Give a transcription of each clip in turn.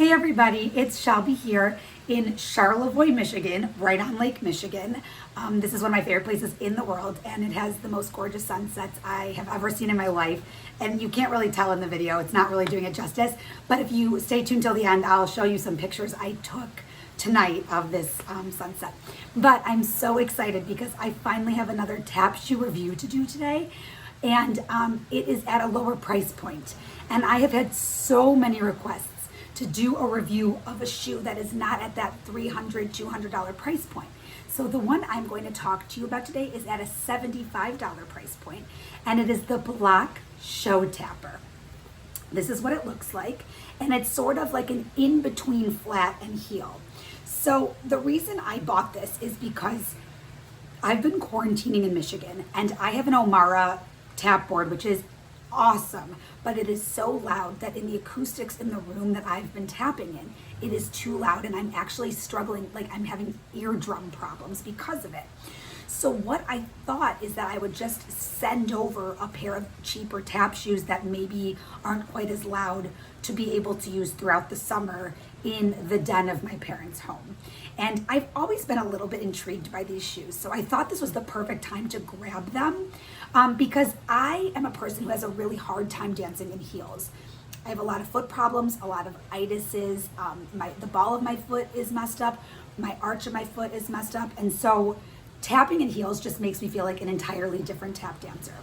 Hey everybody, it's Shelby here in Charlevoix, Michigan, right on Lake Michigan. This is one of my favorite places in the world, and it has the most gorgeous sunsets I have ever seen in my life. And you can't really tell in the video, it's not really doing it justice, but if you stay tuned till the end, I'll show you some pictures I took tonight of this sunset. But I'm so excited because I finally have another tap shoe review to do today, and it is at a lower price point. And I have had so many requests to do a review of a shoe that is not at that $300, $200 price point. So the one I'm going to talk to you about today is at a $75 price point, and it is the Bloch Showtapper. This is what it looks like, and it's sort of like an in-between flat and heel. So the reason I bought this is because I've been quarantining in Michigan, and I have an Omara tap board, which is awesome, but it is so loud that in the acoustics in the room that I've been tapping in, it is too loud, and I'm actually struggling, like I'm having eardrum problems because of it. So what I thought is that I would just send over a pair of cheaper tap shoes that maybe aren't quite as loud to be able to use throughout the summer in the den of my parents' home. And I've always been a little bit intrigued by these shoes, so I thought this was the perfect time to grab them because I am a person who has a really hard time dancing in heels. I have a lot of foot problems, a lot of itises, the ball of my foot is messed up, my arch of my foot is messed up, and so tapping in heels just makes me feel like an entirely different tap dancer.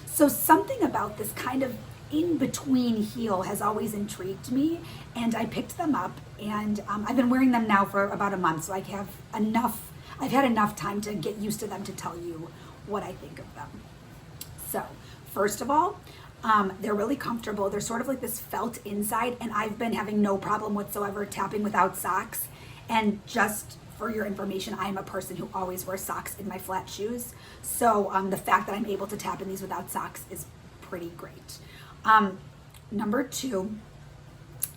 So something about this kind of in-between heel has always intrigued me, and I picked them up, and I've been wearing them now for about a month, so I've had enough time to get used to them to tell you what I think of them. So first of all, they're really comfortable. They're sort of like this felt inside, and I've been having no problem whatsoever tapping without socks. And just for your information, I am a person who always wears socks in my flat shoes. So the fact that I'm able to tap in these without socks is pretty great. Number two,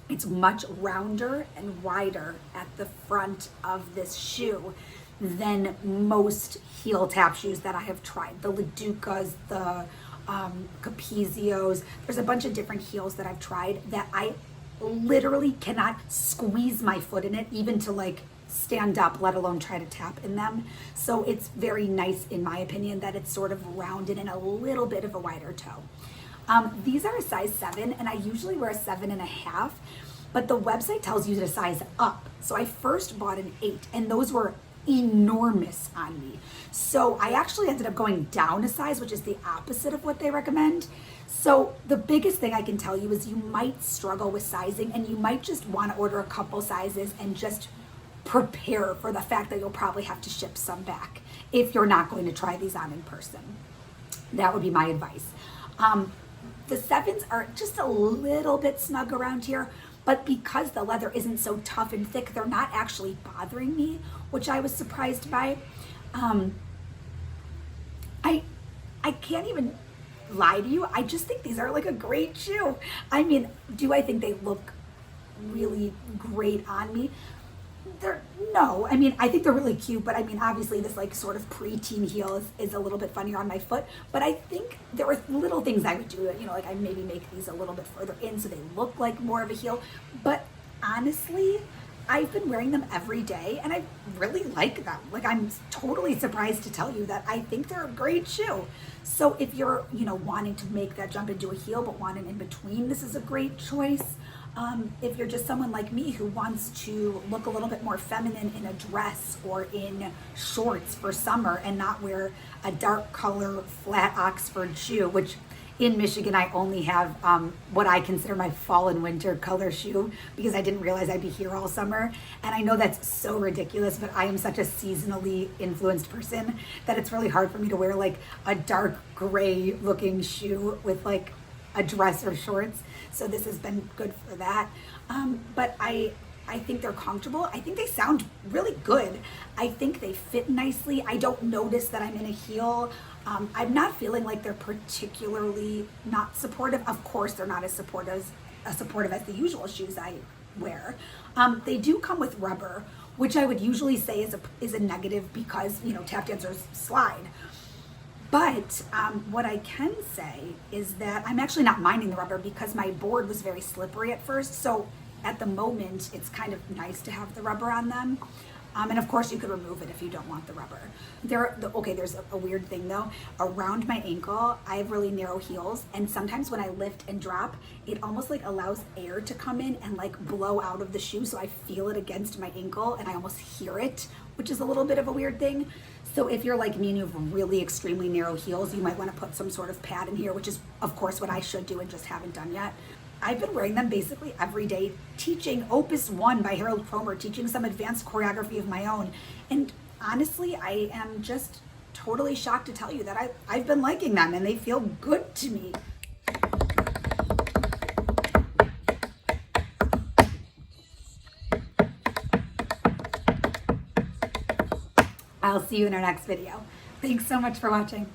it's much rounder and wider at the front of this shoe than most heel tap shoes that I have tried. The Leducas, the Capezios, there's a bunch of different heels that I've tried that I literally cannot squeeze my foot in it even to like stand up, let alone try to tap in them. So it's very nice in my opinion that it's sort of rounded and a little bit of a wider toe. These are a size 7, and I usually wear a 7.5, but the website tells you to size up. So I first bought an 8, and those were enormous on me. So I actually ended up going down a size, which is the opposite of what they recommend. So the biggest thing I can tell you is you might struggle with sizing, and you might just want to order a couple sizes and just prepare for the fact that you'll probably have to ship some back if you're not going to try these on in person. That would be my advice. The 7s are just a little bit snug around here, but because the leather isn't so tough and thick, they're not actually bothering me, which I was surprised by. I can't even lie to you. I just think these are like a great shoe. I mean, do I think they look really great on me? No, I mean, I think they're really cute, but I mean, obviously this like sort of preteen heel is a little bit funnier on my foot, but I think there are little things I would do, you know, like I maybe make these a little bit further in so they look like more of a heel, but honestly, I've been wearing them every day and I really like them. Like I'm totally surprised to tell you that I think they're a great shoe. So if you're, you know, wanting to make that jump into a heel but want an in-between, this is a great choice. If you're just someone like me who wants to look a little bit more feminine in a dress or in shorts for summer and not wear a dark color flat Oxford shoe, which in Michigan I only have what I consider my fall and winter color shoe because I didn't realize I'd be here all summer. And I know that's so ridiculous, but I am such a seasonally influenced person that it's really hard for me to wear like a dark gray looking shoe with like a dress or shorts. So this has been good for that. But I think they're comfortable. I think they sound really good. I think they fit nicely. I don't notice that I'm in a heel. I'm not feeling like they're particularly not supportive. Of course, they're not as supportive as the usual shoes I wear. They do come with rubber, which I would usually say is a negative because, you know, tap dancers slide. But what I can say is that I'm actually not minding the rubber because my board was very slippery at first. So at the moment, it's kind of nice to have the rubber on them. And of course you could remove it if you don't want the rubber. There's a weird thing though. Around my ankle, I have really narrow heels, and sometimes when I lift and drop, it almost like allows air to come in and like blow out of the shoe, so I feel it against my ankle and I almost hear it, which is a little bit of a weird thing. So if you're like me and you have really extremely narrow heels, you might want to put some sort of pad in here, which is of course what I should do and just haven't done yet. I've been wearing them basically every day, teaching Opus 1 by Harold Cromer, teaching some advanced choreography of my own. And honestly, I am just totally shocked to tell you that I've been liking them and they feel good to me. I'll see you in our next video. Thanks so much for watching.